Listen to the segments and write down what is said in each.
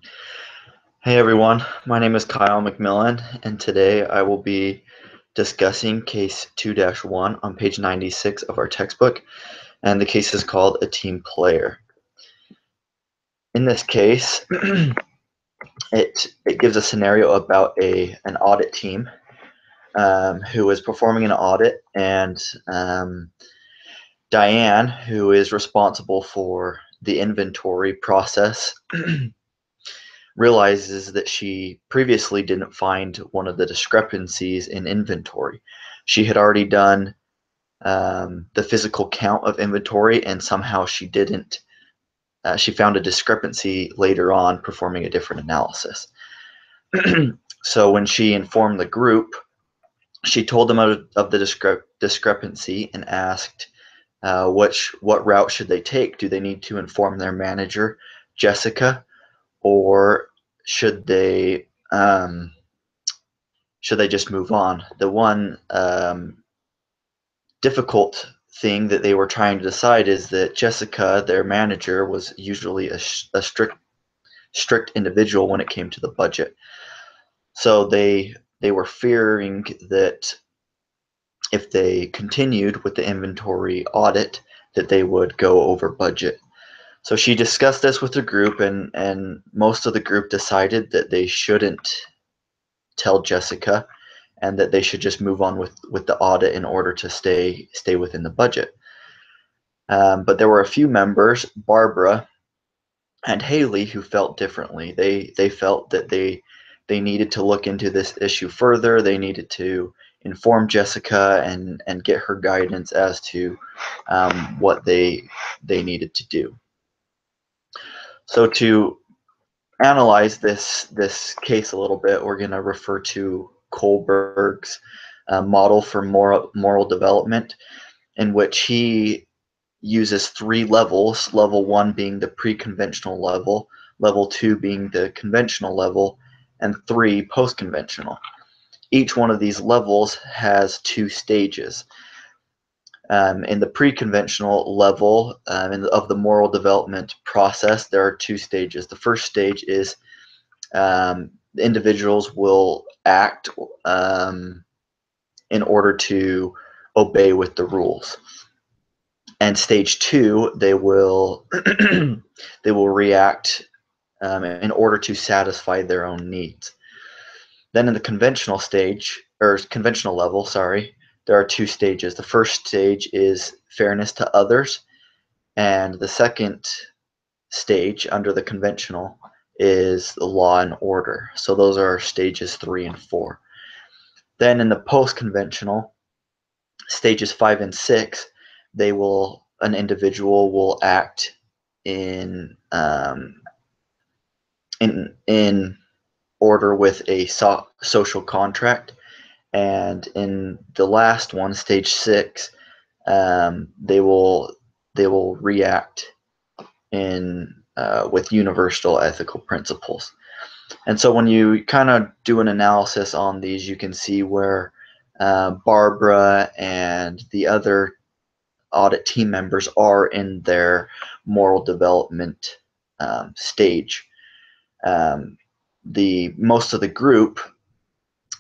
Hey everyone, my name is Kyle McMillan, and today I will be discussing case 2-1 on page 96 of our textbook, and the case is called a team player. In this case, it gives a scenario about an audit team who is performing an audit, and Diane, who is responsible for the inventory process, realizes that she previously didn't find one of the discrepancies in inventory. She had already done the physical count of inventory, and somehow she didn't. She found a discrepancy later on performing a different analysis. So when she informed the group, she told them of the discrepancy and asked what route should they take. Do they need to inform their manager, Jessica, or should they just move on? The one difficult thing that they were trying to decide is that Jessica, their manager, was usually a strict individual when it came to the budget. So they were fearing that if they continued with the inventory audit, that they would go over budget. So she discussed this with the group, and most of the group decided that they shouldn't tell Jessica, and that they should just move on with the audit in order to stay within the budget. But there were a few members, Barbara and Haley, who felt differently. They felt that they needed to look into this issue further. They needed to inform Jessica and get her guidance as to what they needed to do. So to analyze this case a little bit, we're going to refer to Kohlberg's model for moral development, in which he uses 3 levels, level 1 being the pre-conventional level 2 being the conventional level, and 3 post-conventional. Each one of these levels has 2 stages. In the pre-conventional level of the moral development process, there are 2 stages. The first stage is the individuals will act in order to obey with the rules. And stage 2, they will react in order to satisfy their own needs. Then in the conventional level, there are 2 stages. The first stage is fairness to others, and the second stage under the conventional is the law and order. So those are stages 3 and 4. Then in the post-conventional, stages 5 and 6, an individual will act in order with a social contract, and in the last one, stage 6, they will react in with universal ethical principles. And so when you kind of do an analysis on these, you can see where Barbara and the other audit team members are in their moral development stage. The most of the group,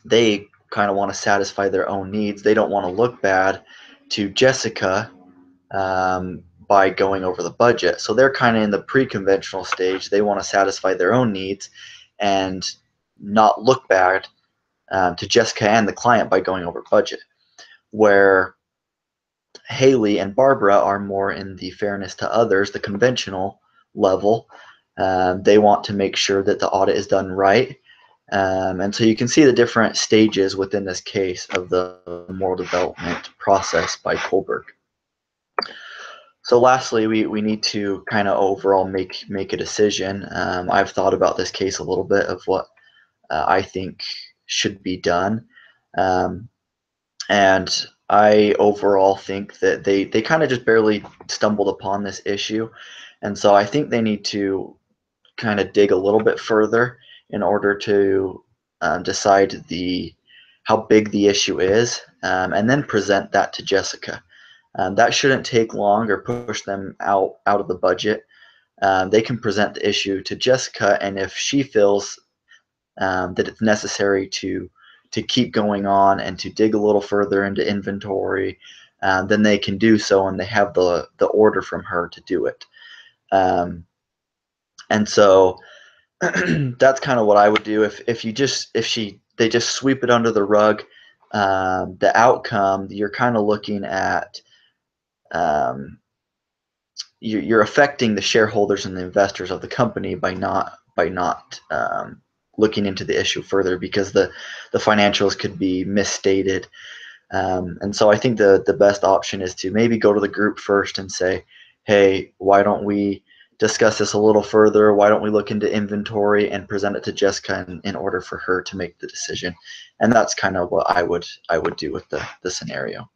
they kind of want to satisfy their own needs. They don't want to look bad to Jessica by going over the budget. So they're kind of in the pre-conventional stage. They want to satisfy their own needs and not look bad to Jessica and the client by going over budget. Where Haley and Barbara are more in the fairness to others, the conventional level. They want to make sure that the audit is done right. And so you can see the different stages within this case of the moral development process by Kohlberg. So lastly, we need to kind of overall make a decision. I've thought about this case a little bit of what I think should be done. And I overall think that they kind of just barely stumbled upon this issue. And so I think they need to kind of dig a little bit further in order to decide how big the issue is, and then present that to Jessica. That shouldn't take long or push them out of the budget. they can present the issue to Jessica, and if she feels that it's necessary to keep going on and to dig a little further into inventory, then they can do so, and they have the order from her to do it. And so that's kind of what I would do if they just sweep it under the rug. The outcome, you're kind of looking at, you're affecting the shareholders and the investors of the company by not looking into the issue further, because the financials could be misstated. And so I think the best option is to maybe go to the group first and say, hey, why don't we discuss this a little further? Why don't we look into inventory, and present it to Jessica in order for her to make the decision? And that's kind of what I would do with the scenario.